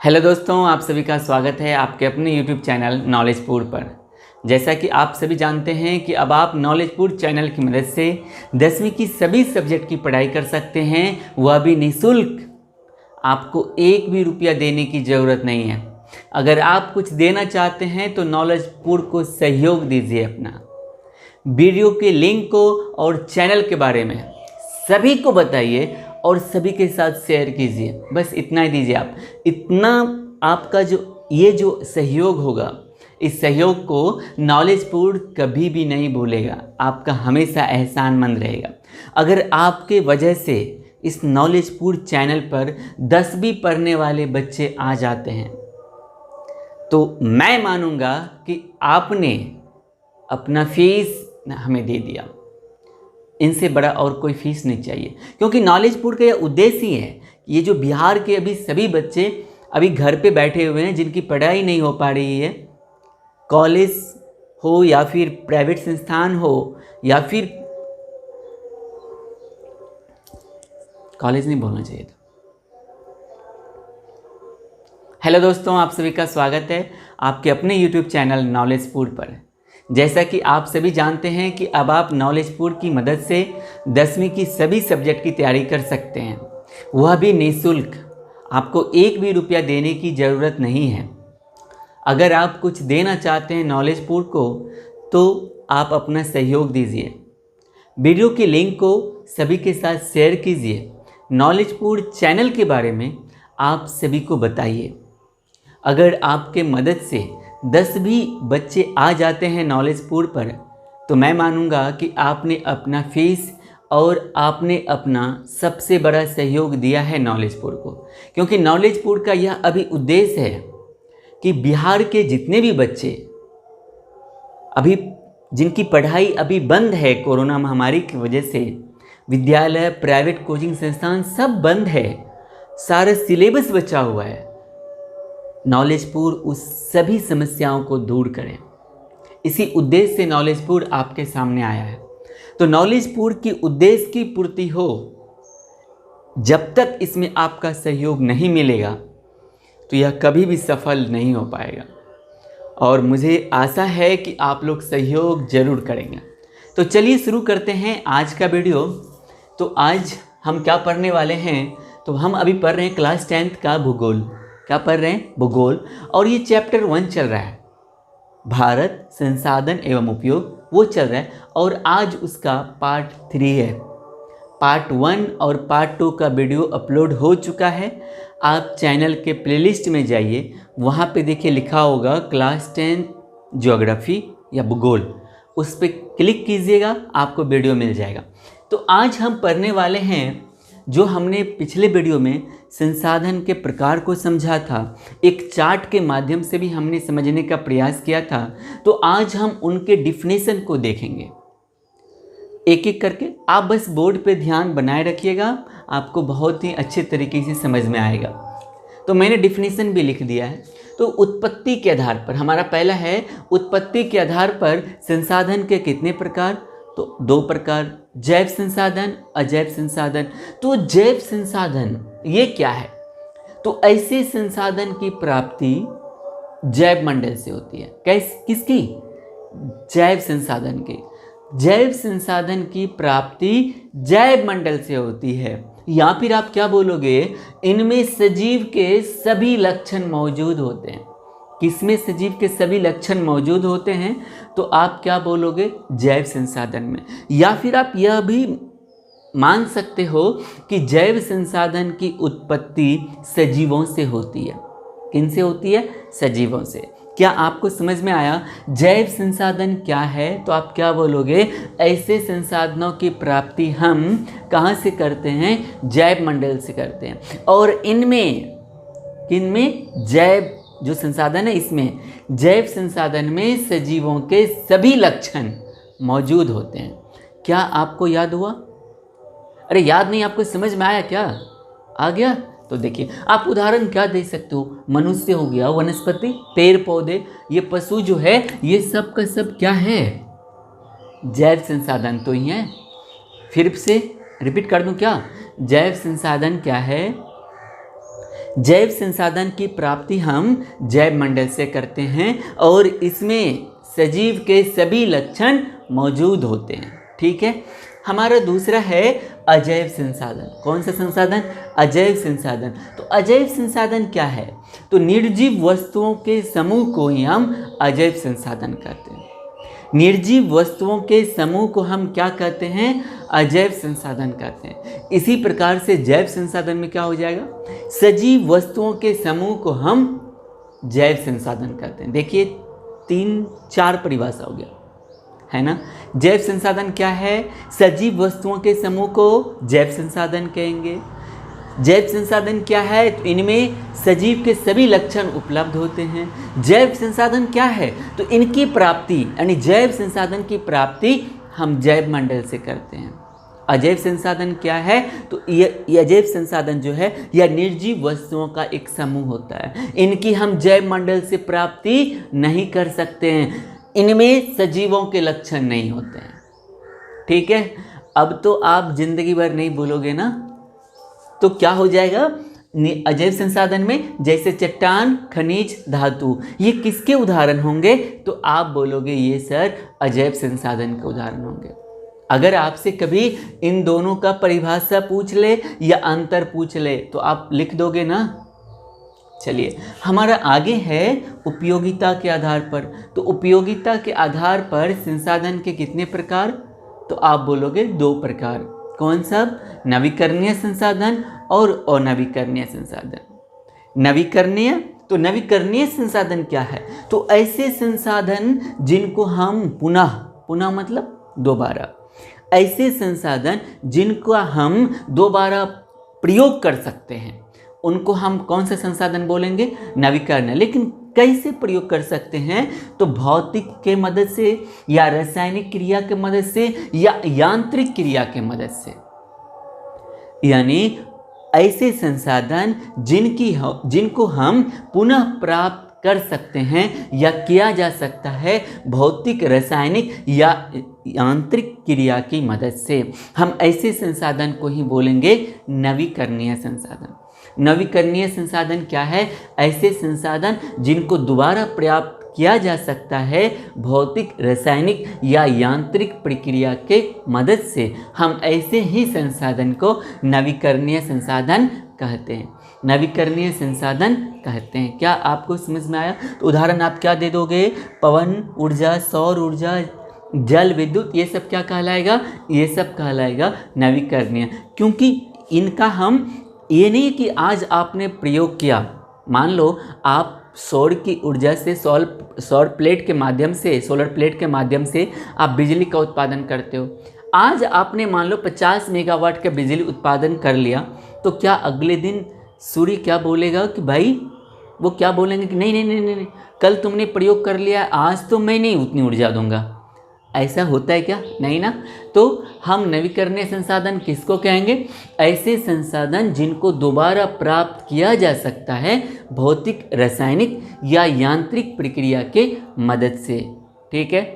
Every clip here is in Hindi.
हेलो दोस्तों, आप सभी का स्वागत है आपके अपने यूट्यूब चैनल नॉलेजपुर पर। जैसा कि आप सभी जानते हैं कि अब आप नॉलेजपुर चैनल की मदद से 10वीं की सभी सब्जेक्ट की पढ़ाई कर सकते हैं, वह भी निःशुल्क। आपको एक भी रुपया देने की ज़रूरत नहीं है। अगर आप कुछ देना चाहते हैं तो नॉलेजपुर को सहयोग दीजिए। अपना वीडियो के लिंक को और चैनल के बारे में सभी को बताइए और सभी के साथ शेयर कीजिए। बस इतना ही दीजिए आप। इतना आपका जो सहयोग होगा, इस सहयोग को नॉलेजपुर कभी भी नहीं भूलेगा। आपका हमेशा एहसानमंद रहेगा। अगर आपके वजह से इस नॉलेजपुर चैनल पर 10वीं पढ़ने वाले बच्चे आ जाते हैं तो मैं मानूंगा कि आपने अपना फीस हमें दे दिया। इनसे बड़ा और कोई फीस नहीं चाहिए, क्योंकि नॉलेजपुर का यह उद्देश्य ही है। ये जो बिहार के अभी सभी बच्चे अभी घर पे बैठे हुए हैं, जिनकी पढ़ाई नहीं हो पा रही है, कॉलेज हो या फिर प्राइवेट संस्थान हो या फिर कॉलेज नहीं बोलना चाहिए था। हेलो दोस्तों, आप सभी का स्वागत है आपके अपने यूट्यूब चैनल नॉलेजपुर पर। जैसा कि आप सभी जानते हैं कि अब आप नॉलेजपुर की मदद से 10वीं की सभी सब्जेक्ट की तैयारी कर सकते हैं, वह भी निःशुल्क। आपको एक भी रुपया देने की ज़रूरत नहीं है। अगर आप कुछ देना चाहते हैं नॉलेजपुर को तो आप अपना सहयोग दीजिए। वीडियो के लिंक को सभी के साथ शेयर कीजिए। नॉलेजपुर चैनल के बारे में आप सभी को बताइए। अगर आपके मदद से 10 भी बच्चे आ जाते हैं नॉलेजपुर पर तो मैं मानूंगा कि आपने अपना फीस और आपने अपना सबसे बड़ा सहयोग दिया है नॉलेजपुर को। क्योंकि नॉलेजपुर का यह अभी उद्देश्य है कि बिहार के जितने भी बच्चे अभी जिनकी पढ़ाई अभी बंद है कोरोना महामारी की वजह से, विद्यालय, प्राइवेट कोचिंग संस्थान सब बंद है, सारा सिलेबस बचा हुआ है, नॉलेजपुर उस सभी समस्याओं को दूर करें। इसी उद्देश्य से नॉलेजपुर आपके सामने आया है। तो नॉलेजपुर की उद्देश्य की पूर्ति हो, जब तक इसमें आपका सहयोग नहीं मिलेगा तो यह कभी भी सफल नहीं हो पाएगा। और मुझे आशा है कि आप लोग सहयोग जरूर करेंगे। तो चलिए शुरू करते हैं आज का वीडियो। तो आज हम क्या पढ़ने वाले हैं, तो हम अभी पढ़ रहे हैं क्लास 10th का भूगोल। क्या पढ़ रहे हैं? भूगोल। और ये चैप्टर 1 चल रहा है, भारत संसाधन एवं उपयोग, वो चल रहा है। और आज उसका पार्ट 3 है। पार्ट 1 और पार्ट 2 का वीडियो अपलोड हो चुका है। आप चैनल के प्लेलिस्ट में जाइए, वहाँ पे देखिए लिखा होगा क्लास 10 ज्योग्राफी या भूगोल, उस पर क्लिक कीजिएगा, आपको वीडियो मिल जाएगा। तो आज हम पढ़ने वाले हैं जो हमने पिछले वीडियो में संसाधन के प्रकार को समझा था, एक चार्ट के माध्यम से भी हमने समझने का प्रयास किया था। तो आज हम उनके डिफिनेशन को देखेंगे एक एक करके। आप बस बोर्ड पे ध्यान बनाए रखिएगा, आपको बहुत ही अच्छे तरीके से समझ में आएगा। तो मैंने डिफिनेशन भी लिख दिया है। तो उत्पत्ति के आधार पर हमारा पहला है, उत्पत्ति के आधार पर संसाधन के कितने प्रकार? तो 2 प्रकार, जैव संसाधन, अजैव संसाधन। तो जैव संसाधन ये क्या है? तो ऐसे संसाधन की प्राप्ति जैव मंडल से होती है। किसकी? जैव संसाधन की। जैव संसाधन की प्राप्ति जैव मंडल से होती है। या फिर आप क्या बोलोगे, इनमें सजीव के सभी लक्षण मौजूद होते हैं। किसमें सजीव के सभी लक्षण मौजूद होते हैं? तो आप क्या बोलोगे? जैव संसाधन में। या फिर आप यह भी मान सकते हो कि जैव संसाधन की उत्पत्ति सजीवों से होती है। किन से होती है? सजीवों से। क्या आपको समझ में आया जैव संसाधन क्या है? तो आप क्या बोलोगे? ऐसे संसाधनों की प्राप्ति हम कहाँ से करते हैं? जैव मंडल से करते हैं। और इनमें किनमें? जैव जो संसाधन है, इसमें जैव संसाधन में सजीवों के सभी लक्षण मौजूद होते हैं। क्या आपको याद हुआ? अरे याद नहीं, आपको समझ में आया क्या? आ गया? तो देखिए, आप उदाहरण क्या दे सकते हो? मनुष्य हो गया, वनस्पति, पेड़ पौधे, ये पशु जो है, ये सब का सब क्या है? जैव संसाधन तो ही है। फिर से रिपीट कर दूं क्या? जैव संसाधन क्या है? जैव संसाधन की प्राप्ति हम जैव मंडल से करते हैं और इसमें सजीव के सभी लक्षण मौजूद होते हैं। ठीक है। हमारा दूसरा है अजैव संसाधन। कौन सा संसाधन? अजैव संसाधन। तो अजैव संसाधन क्या है? तो निर्जीव वस्तुओं के समूह को ही हम अजैव संसाधन कहते हैं। निर्जीव वस्तुओं के समूह को हम क्या कहते हैं? अजैव संसाधन कहते हैं। इसी प्रकार से जैव संसाधन में क्या हो जाएगा? सजीव वस्तुओं के समूह को हम जैव संसाधन कहते हैं। देखिए 3-4 परिभाषा हो गया है ना। जैव संसाधन क्या है? सजीव वस्तुओं के समूह को जैव संसाधन कहेंगे। जैव संसाधन क्या है? तो इनमें सजीव के सभी लक्षण उपलब्ध होते हैं। जैव संसाधन क्या है? तो इनकी प्राप्ति यानी जैव संसाधन की प्राप्ति हम जैव मंडल से करते हैं। अजैव संसाधन क्या है? तो ये अजैव संसाधन जो है यह निर्जीव वस्तुओं का एक समूह होता है। इनकी हम जैव मंडल से प्राप्ति नहीं कर सकते हैं। इनमें सजीवों के लक्षण नहीं होते हैं। ठीक है। अब तो आप जिंदगी भर नहीं बोलोगे ना, तो क्या हो जाएगा? अजैव संसाधन में जैसे चट्टान, खनिज, धातु, ये किसके उदाहरण होंगे? तो आप बोलोगे ये सर अजैव संसाधन के उदाहरण होंगे। अगर आपसे कभी इन दोनों का परिभाषा पूछ ले या अंतर पूछ ले तो आप लिख दोगे ना। चलिए हमारा आगे है उपयोगिता के आधार पर। तो उपयोगिता के आधार पर संसाधन के कितने प्रकार? तो आप बोलोगे 2 प्रकार। कौन सब? नवीकरणीय संसाधन और अनवीकरणीय संसाधन। नवीकरणीय, तो नवीकरणीय संसाधन क्या है? तो ऐसे संसाधन जिनको हम पुनः मतलब दोबारा, ऐसे संसाधन जिनको हम दोबारा प्रयोग कर सकते हैं उनको हम कौन सा संसाधन बोलेंगे? नवीकरणीय। लेकिन कैसे प्रयोग कर सकते हैं? तो भौतिक के मदद से या रासायनिक क्रिया के मदद से या यांत्रिक क्रिया के मदद से। यानी ऐसे संसाधन जिनको हम पुनः प्राप्त कर सकते हैं या किया जा सकता है भौतिक, रासायनिक या यांत्रिक क्रिया की मदद से, हम ऐसे संसाधन को ही बोलेंगे नवीकरणीय संसाधन। नवीकरणीय संसाधन क्या है? ऐसे संसाधन जिनको दोबारा प्राप्त किया जा सकता है भौतिक, रासायनिक या यांत्रिक प्रक्रिया के मदद से, हम ऐसे ही संसाधन को नवीकरणीय संसाधन कहते हैं। नवीकरणीय संसाधन कहते हैं। क्या आपको समझ में आया? तो उदाहरण आप क्या दे दोगे? पवन ऊर्जा, सौर ऊर्जा, जल विद्युत, ये सब क्या कहलाएगा? ये सब कहलाएगा नवीकरणीय। क्योंकि इनका हम ये नहीं कि आज आपने प्रयोग किया, मान लो आप सौर की ऊर्जा से सौर प्लेट के माध्यम से, सोलर प्लेट के माध्यम से आप बिजली का उत्पादन करते हो। आज आपने मान लो 50 मेगावाट का बिजली उत्पादन कर लिया, तो क्या अगले दिन सूर्य क्या बोलेगा कि भाई, वो क्या बोलेंगे कि नहीं नहीं नहीं नहीं, नहीं कल तुमने प्रयोग कर लिया, आज तो मैं नहीं उतनी ऊर्जा दूंगा। ऐसा होता है क्या? नहीं ना। तो हम नवीकरणीय संसाधन किसको कहेंगे? ऐसे संसाधन जिनको दोबारा प्राप्त किया जा सकता है भौतिक, रासायनिक या यांत्रिक प्रक्रिया के मदद से। ठीक है।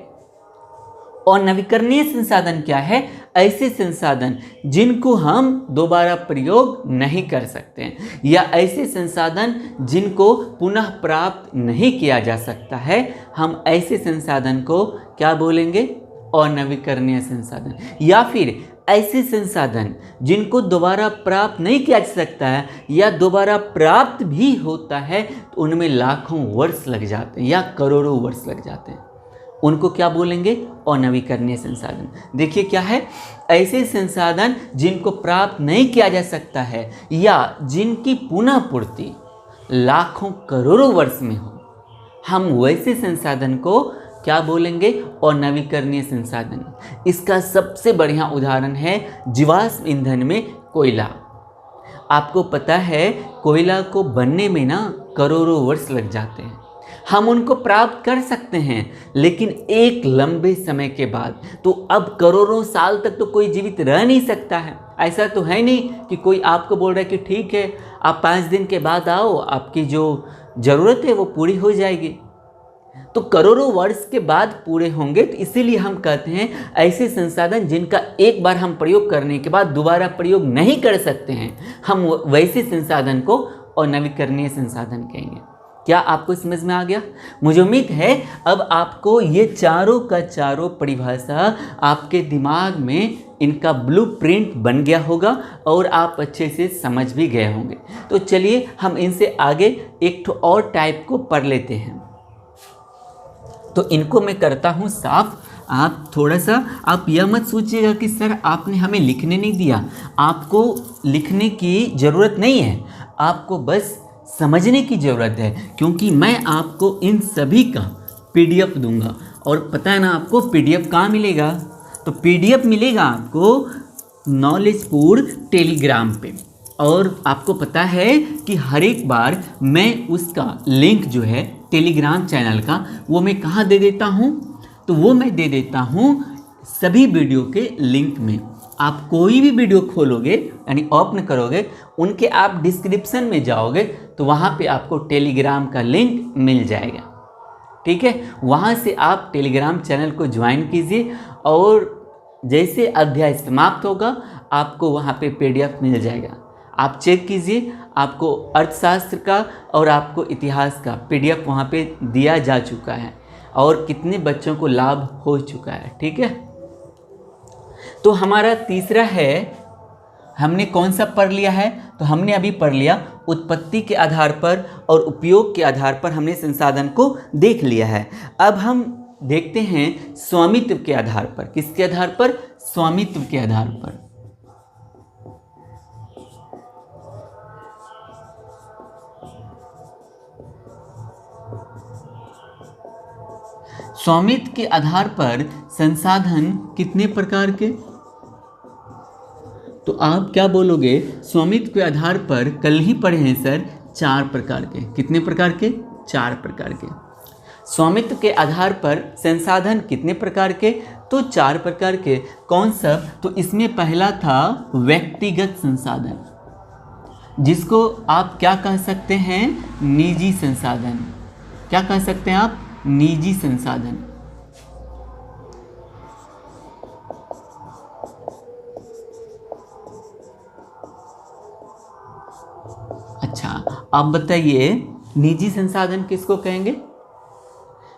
और नवीकरणीय संसाधन क्या है? ऐसे संसाधन जिनको हम दोबारा प्रयोग नहीं कर सकते हैं या ऐसे संसाधन जिनको पुनः प्राप्त नहीं किया जा सकता है, हम ऐसे संसाधन को क्या बोलेंगे? अनवीकरणीय संसाधन। या फिर ऐसे संसाधन जिनको दोबारा प्राप्त नहीं किया जा सकता है या दोबारा प्राप्त भी होता है तो उनमें लाखों वर्ष लग जाते हैं या करोड़ों वर्ष लग जाते हैं, उनको क्या बोलेंगे? अनवीकरणीय संसाधन। देखिए क्या है? ऐसे संसाधन जिनको प्राप्त नहीं किया जा सकता है या जिनकी पुनः पूर्ति लाखों करोड़ों वर्ष में हो, हम वैसे संसाधन को क्या बोलेंगे? अनवीकरणीय संसाधन। इसका सबसे बढ़िया उदाहरण है जीवाश्म ईंधन में कोयला। आपको पता है कोयला को बनने में ना करोड़ों वर्ष लग जाते हैं। हम उनको प्राप्त कर सकते हैं लेकिन एक लंबे समय के बाद। तो अब करोड़ों साल तक तो कोई जीवित रह नहीं सकता है। ऐसा तो है नहीं कि कोई आपको बोल रहा है कि ठीक है आप 5 दिन के बाद आओ, आपकी जो ज़रूरत है वो पूरी हो जाएगी। तो करोड़ों वर्ष के बाद पूरे होंगे। तो इसीलिए हम कहते हैं ऐसे संसाधन जिनका एक बार हम प्रयोग करने के बाद दोबारा प्रयोग नहीं कर सकते हैं, हम वैसे संसाधन को और नवीकरणीय संसाधन कहेंगे। क्या आपको समझ में आ गया? मुझे उम्मीद है अब आपको ये चारों का चारों परिभाषा आपके दिमाग में इनका ब्लूप्रिंट बन गया होगा और आप अच्छे से समझ भी गए होंगे। तो चलिए हम इनसे आगे एक ठो और टाइप को पढ़ लेते हैं। तो इनको मैं करता हूँ साफ। आप थोड़ा सा आप यह मत सोचिएगा कि सर आपने हमें लिखने नहीं दिया। आपको लिखने की ज़रूरत नहीं है, आपको बस समझने की ज़रूरत है, क्योंकि मैं आपको इन सभी का PDF दूंगा। और पता है ना आपको PDF कहाँ मिलेगा? तो PDF मिलेगा आपको नॉलेजपुर टेलीग्राम पे। और आपको पता है कि हर एक बार मैं उसका लिंक जो है टेलीग्राम चैनल का वो मैं कहाँ दे देता हूँ? तो वो मैं दे देता हूँ सभी वीडियो के लिंक में। आप कोई भी वीडियो खोलोगे यानी ओपन करोगे, उनके आप डिस्क्रिप्शन में जाओगे तो वहाँ पे आपको टेलीग्राम का लिंक मिल जाएगा। ठीक है, वहाँ से आप टेलीग्राम चैनल को ज्वाइन कीजिए और जैसे अध्याय समाप्त होगा आपको वहाँ पे PDF मिल जाएगा। आप चेक कीजिए, आपको अर्थशास्त्र का और आपको इतिहास का PDF वहाँ पे दिया जा चुका है और कितने बच्चों को लाभ हो चुका है। ठीक है, तो हमारा तीसरा है, हमने कौन सा पढ़ लिया है? तो हमने अभी पढ़ लिया उत्पत्ति के आधार पर और उपयोग के आधार पर हमने संसाधन को देख लिया है। अब हम देखते हैं स्वामित्व के आधार पर। किसके आधार पर? स्वामित्व के आधार पर। स्वामित्व के आधार पर संसाधन कितने प्रकार के? तो आप क्या बोलोगे? स्वामित्व के आधार पर कल ही पढ़े हैं सर 4 प्रकार के। कितने प्रकार के? 4 प्रकार के। स्वामित्व के आधार पर संसाधन कितने प्रकार के? तो 4 प्रकार के। कौन सा? तो इसमें पहला था व्यक्तिगत संसाधन, जिसको आप क्या कह सकते हैं? निजी संसाधन। क्या कह सकते हैं आप? निजी संसाधन। अच्छा, आप बताइए निजी संसाधन किसको कहेंगे?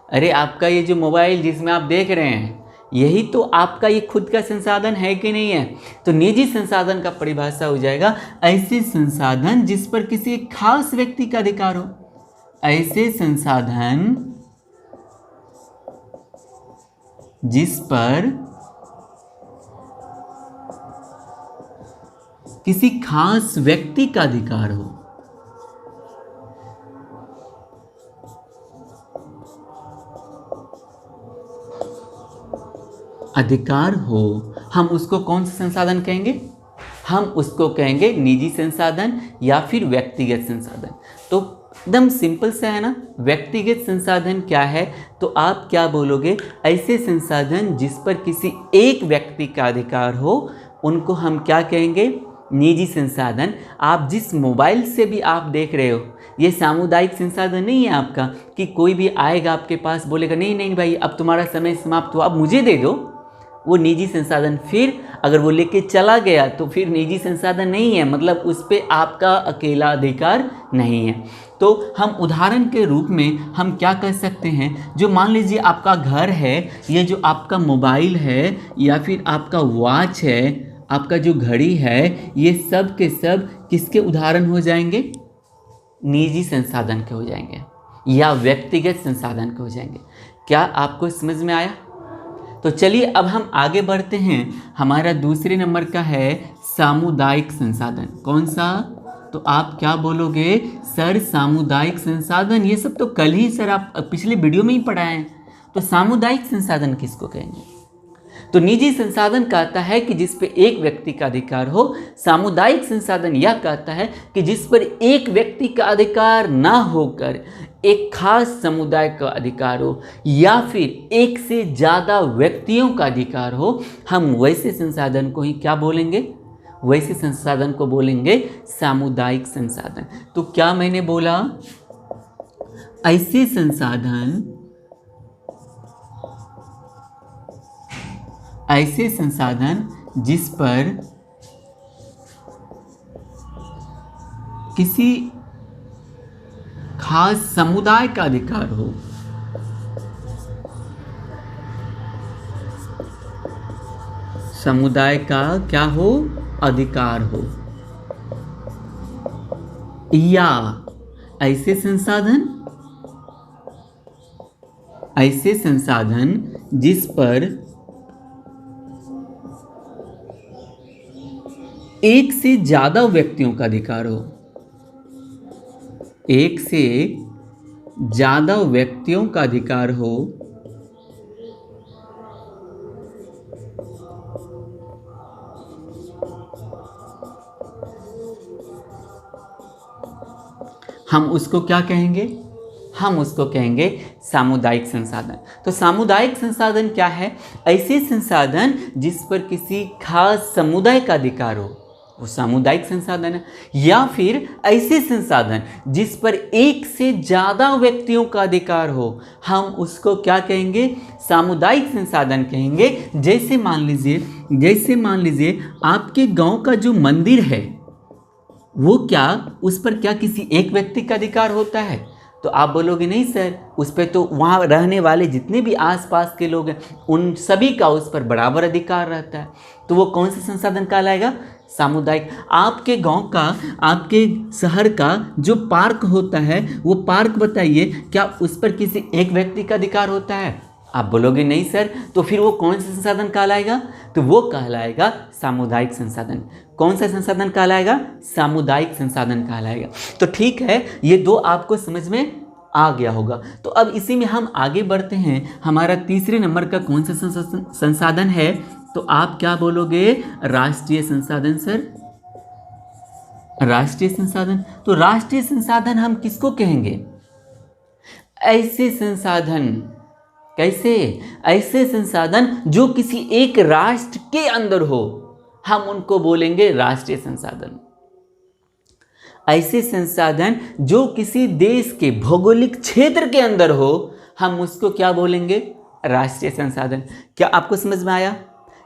अरे आपका ये जो मोबाइल जिसमें आप देख रहे हैं, यही तो आपका ये खुद का संसाधन है कि नहीं है? तो निजी संसाधन का परिभाषा हो जाएगा ऐसे संसाधन जिस पर किसी खास व्यक्ति का अधिकार हो। ऐसे संसाधन जिस पर किसी खास व्यक्ति का अधिकार हो। अधिकार हो, हम उसको कौन सा संसाधन कहेंगे? हम उसको कहेंगे निजी संसाधन या फिर व्यक्तिगत संसाधन। तो एकदम सिंपल सा है ना। व्यक्तिगत संसाधन क्या है? तो आप क्या बोलोगे? ऐसे संसाधन जिस पर किसी एक व्यक्ति का अधिकार हो, उनको हम क्या कहेंगे? निजी संसाधन। आप जिस मोबाइल से भी आप देख रहे हो, ये सामुदायिक संसाधन नहीं है आपका कि कोई भी आएगा आपके पास बोलेगा नहीं नहीं भाई अब तुम्हारा समय समाप्त हुआ, अब मुझे दे दो। वो निजी संसाधन। फिर अगर वो लेके चला गया तो फिर निजी संसाधन नहीं है, मतलब उस पर आपका अकेला अधिकार नहीं है। तो हम उदाहरण के रूप में हम क्या कर सकते हैं? जो मान लीजिए आपका घर है, ये जो आपका मोबाइल है या फिर आपका वॉच है, आपका जो घड़ी है, ये सब के सब किसके उदाहरण हो जाएंगे? निजी संसाधन के हो जाएंगे या व्यक्तिगत संसाधन के हो जाएंगे। क्या आपको समझ में आया? तो चलिए अब हम आगे बढ़ते हैं। हमारा दूसरे नंबर का है सामुदायिक संसाधन। कौन सा? तो आप क्या बोलोगे? सर सामुदायिक संसाधन, ये सब तो कल ही सर आप पिछले वीडियो में ही पढ़ाए हैं। तो सामुदायिक संसाधन किसको कहेंगे? तो निजी संसाधन कहता है कि जिस पे एक व्यक्ति का अधिकार हो। सामुदायिक संसाधन यह कहता है कि जिस पर एक व्यक्ति का अधिकार ना होकर एक खास समुदाय का अधिकार हो या फिर एक से ज़्यादा व्यक्तियों का अधिकार हो, हम वैसे संसाधन को ही क्या बोलेंगे? वैसे संसाधन को बोलेंगे सामुदायिक संसाधन। तो क्या मैंने बोला? ऐसे संसाधन जिस पर किसी खास समुदाय का अधिकार हो। समुदाय का क्या हो? अधिकार हो। या ऐसे संसाधन जिस पर एक से ज्यादा व्यक्तियों का अधिकार हो। एक से ज्यादा व्यक्तियों का अधिकार हो। हम उसको क्या कहेंगे? हम उसको कहेंगे सामुदायिक संसाधन। तो सामुदायिक संसाधन क्या है? ऐसे संसाधन जिस पर किसी खास समुदाय का अधिकार हो, वो सामुदायिक संसाधन है। या फिर ऐसे संसाधन जिस पर एक से ज़्यादा व्यक्तियों का अधिकार हो, हम उसको क्या कहेंगे? सामुदायिक संसाधन कहेंगे। जैसे मान लीजिए आपके गांव का जो मंदिर है, वो क्या, उस पर क्या किसी एक व्यक्ति का अधिकार होता है? तो आप बोलोगे नहीं सर, उस पर तो वहाँ रहने वाले जितने भी आसपास के लोग हैं उन सभी का उस पर बराबर अधिकार रहता है। तो वो कौन सा संसाधन कहलाएगा? सामुदायिक। आपके गांव का, आपके शहर का जो पार्क होता है, वो पार्क बताइए, क्या उस पर किसी एक व्यक्ति का अधिकार होता है? आप बोलोगे नहीं सर, तो फिर वो कौन सा संसाधन कहलाएगा? तो वो कहलाएगा सामुदायिक संसाधन। कौन सा संसाधन कहलाएगा? सामुदायिक संसाधन कहलाएगा। तो ठीक है, ये दो आपको समझ में आ गया होगा। तो अब इसी में हम आगे बढ़ते हैं। हमारा तीसरे नंबर का कौन सा संसाधन है? तो आप क्या बोलोगे? राष्ट्रीय संसाधन सर। राष्ट्रीय संसाधन। तो राष्ट्रीय संसाधन हम किसको कहेंगे? ऐसे संसाधन। कैसे? ऐसे संसाधन जो किसी एक राष्ट्र के अंदर हो, हम उनको बोलेंगे राष्ट्रीय संसाधन। ऐसे संसाधन जो किसी देश के भौगोलिक क्षेत्र के अंदर हो, हम उसको क्या बोलेंगे? राष्ट्रीय संसाधन। क्या आपको समझ में आया?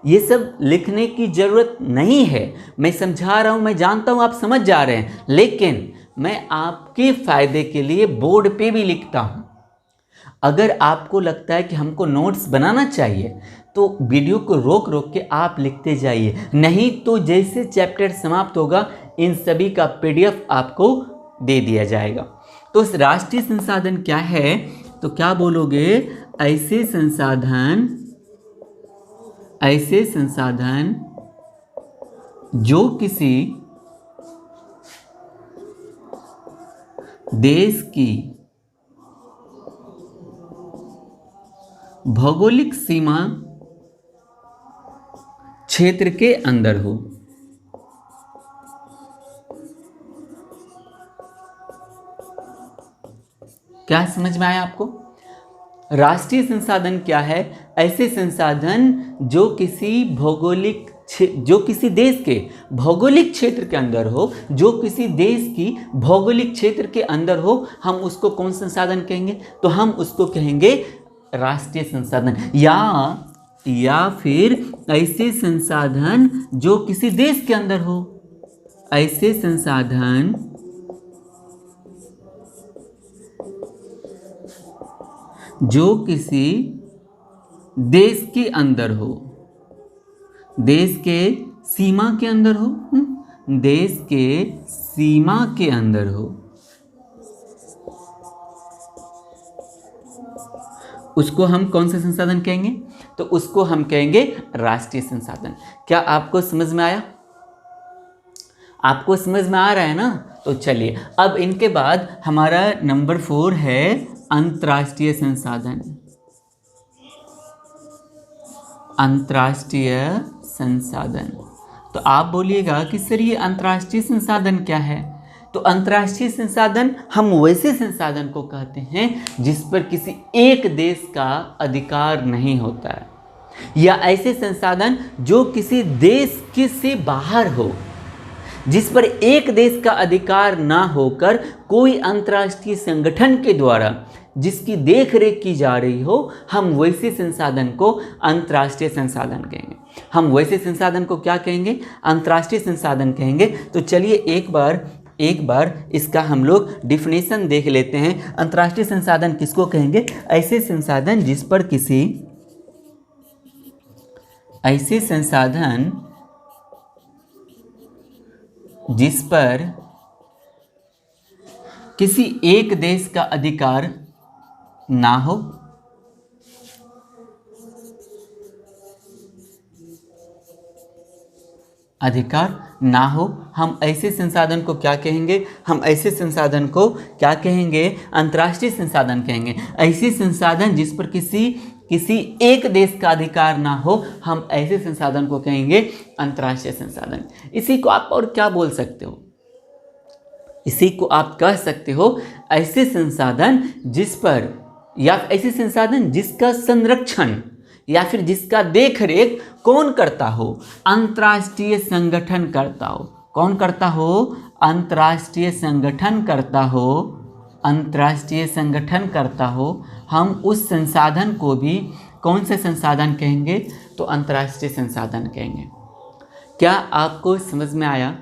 ये सब लिखने की जरूरत नहीं है, मैं समझा रहा हूं, मैं जानता हूं आप समझ जा रहे हैं, लेकिन मैं आपके फायदे के लिए बोर्ड पे भी लिखता हूं। अगर आपको लगता है कि हमको नोट्स बनाना चाहिए, तो वीडियो को रोक रोक के आप लिखते जाइए, नहीं तो जैसे चैप्टर समाप्त होगा इन सभी का पीडीएफ आपको दे दिया जाएगा। तो राष्ट्रीय संसाधन क्या है? तो क्या बोलोगे? ऐसे संसाधन जो किसी देश की भौगोलिक सीमा क्षेत्र के अंदर हो। क्या समझ में आया आपको? राष्ट्रीय संसाधन क्या है? ऐसे संसाधन जो किसी देश के भौगोलिक क्षेत्र के अंदर हो, जो किसी देश की भौगोलिक क्षेत्र के अंदर हो, हम उसको कौन संसाधन कहेंगे? तो हम उसको कहेंगे राष्ट्रीय संसाधन। या फिर ऐसे संसाधन जो किसी देश के अंदर हो। ऐसे संसाधन जो किसी देश के अंदर हो, देश के सीमा के अंदर हो, देश के सीमा के अंदर हो, उसको हम कौन से संसाधन कहेंगे? तो उसको हम कहेंगे राष्ट्रीय संसाधन। क्या आपको समझ में आया? आपको समझ में आ रहा है ना? तो चलिए, अब इनके बाद हमारा नंबर 4 है अंतर्राष्ट्रीय संसाधन। अंतर्राष्ट्रीय संसाधन। तो आप बोलिएगा कि सर ये अंतर्राष्ट्रीय संसाधन क्या है? तो अंतर्राष्ट्रीय संसाधन हम वैसे संसाधन को कहते हैं जिस पर किसी एक देश का अधिकार नहीं होता है, या ऐसे संसाधन जो किसी देश के से बाहर हो, जिस पर एक देश का अधिकार ना होकर कोई अंतर्राष्ट्रीय संगठन के द्वारा जिसकी देख रेख की जा रही हो, हम वैसे संसाधन को अंतर्राष्ट्रीय संसाधन कहेंगे। हम वैसे संसाधन को क्या कहेंगे? अंतर्राष्ट्रीय संसाधन कहेंगे। तो चलिए एक बार एक बार इसका हम लोग डिफिनेशन देख लेते हैं। अंतर्राष्ट्रीय संसाधन किसको कहेंगे? ऐसे संसाधन जिस पर किसी एक देश का अधिकार ना हो, हम ऐसे संसाधन को क्या कहेंगे? हम ऐसे संसाधन को क्या कहेंगे? अंतर्राष्ट्रीय संसाधन कहेंगे। ऐसे संसाधन जिस पर किसी एक देश का अधिकार ना हो, हम ऐसे संसाधन को कहेंगे अंतर्राष्ट्रीय संसाधन। इसी को आप और क्या बोल सकते हो? इसी को आप कह सकते हो ऐसे संसाधन ऐसे संसाधन जिसका संरक्षण या फिर जिसका देखरेख कौन करता हो? अंतर्राष्ट्रीय संगठन करता हो। कौन करता हो? अंतर्राष्ट्रीय संगठन करता हो। हम उस संसाधन को भी कौन से संसाधन कहेंगे? तो अंतर्राष्ट्रीय संसाधन कहेंगे। क्या आपको समझ में आया?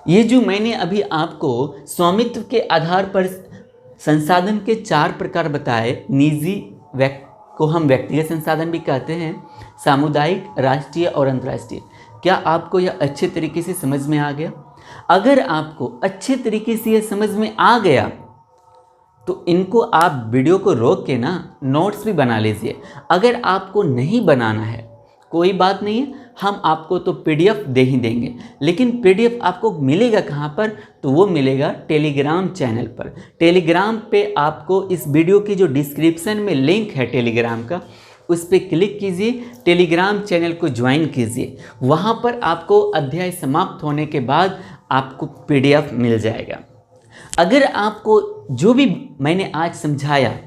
ये जो मैंने अभी आपको स्वामित्व के आधार पर संसाधन के 4 प्रकार बताए, निजी को हम व्यक्तिगत संसाधन भी कहते हैं, सामुदायिक, राष्ट्रीय और अंतर्राष्ट्रीय। क्या आपको यह अच्छे तरीके से समझ में आ गया? अगर आपको अच्छे तरीके से यह समझ में आ गया तो इनको आप वीडियो को रोक के ना नोट्स भी बना लीजिए। अगर आपको नहीं बनाना है कोई बात नहीं है, हम आपको तो पीडीएफ दे ही देंगे, लेकिन पीडीएफ आपको मिलेगा कहाँ पर? तो वो मिलेगा टेलीग्राम चैनल पर। टेलीग्राम पे आपको इस वीडियो की जो डिस्क्रिप्शन में लिंक है टेलीग्राम का, उस पर क्लिक कीजिए, टेलीग्राम चैनल को ज्वाइन कीजिए। वहाँ पर आपको अध्याय समाप्त होने के बाद आपको पीडीएफ मिल जाएगा। अगर आपको जो भी मैंने आज समझाया,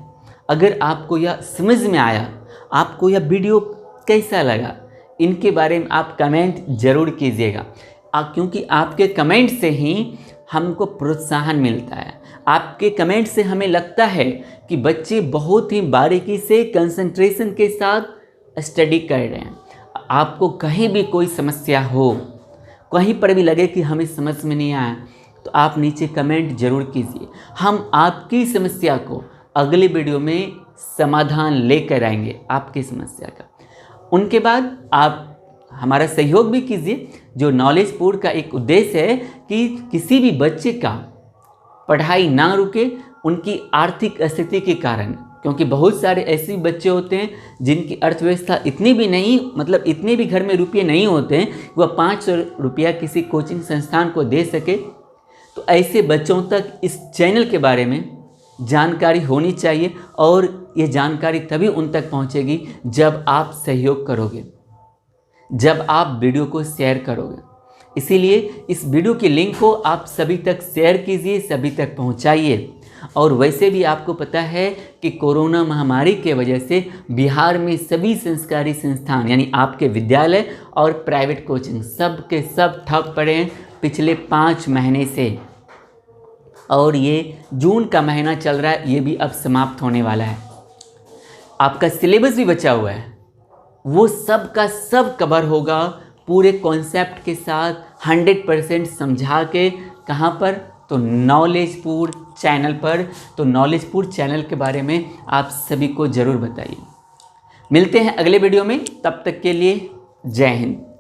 अगर आपको यह समझ में आया, आपको यह वीडियो कैसा लगा, इनके बारे में आप कमेंट ज़रूर कीजिएगा, क्योंकि आपके कमेंट से ही हमको प्रोत्साहन मिलता है। आपके कमेंट से हमें लगता है कि बच्चे बहुत ही बारीकी से कंसंट्रेशन के साथ स्टडी कर रहे हैं। आपको कहीं भी कोई समस्या हो, कहीं पर भी लगे कि हमें समझ में नहीं आया, तो आप नीचे कमेंट ज़रूर कीजिए। हम आपकी समस्या को अगले वीडियो में समाधान लेकर आएंगे आपकी समस्या का। उनके बाद आप हमारा सहयोग भी कीजिए। जो नॉलेज पूर्ण का एक उद्देश्य है कि किसी भी बच्चे का पढ़ाई ना रुके उनकी आर्थिक स्थिति के कारण, क्योंकि बहुत सारे ऐसे बच्चे होते हैं जिनकी अर्थव्यवस्था इतनी भी नहीं, मतलब इतने भी घर में रुपये नहीं होते हैं वह 500 रुपया किसी कोचिंग संस्थान को दे सके। तो ऐसे बच्चों तक इस चैनल के बारे में जानकारी होनी चाहिए, और ये जानकारी तभी उन तक पहुंचेगी जब आप सहयोग करोगे, जब आप वीडियो को शेयर करोगे। इसीलिए इस वीडियो की लिंक को आप सभी तक शेयर कीजिए, सभी तक पहुंचाइए। और वैसे भी आपको पता है कि कोरोना महामारी के वजह से बिहार में सभी संस्कारी संस्थान यानी आपके विद्यालय और प्राइवेट कोचिंग सब के सब ठप पड़े हैं पिछले 5 महीने से। और ये जून का महीना चल रहा है, ये भी अब समाप्त होने वाला है। आपका सिलेबस भी बचा हुआ है, वो सब का सब कवर होगा पूरे कॉन्सेप्ट के साथ 100% समझा के। कहाँ पर? तो नॉलेजपुर चैनल पर। तो नॉलेजपुर चैनल के बारे में आप सभी को ज़रूर बताइए। मिलते हैं अगले वीडियो में, तब तक के लिए जय हिंद।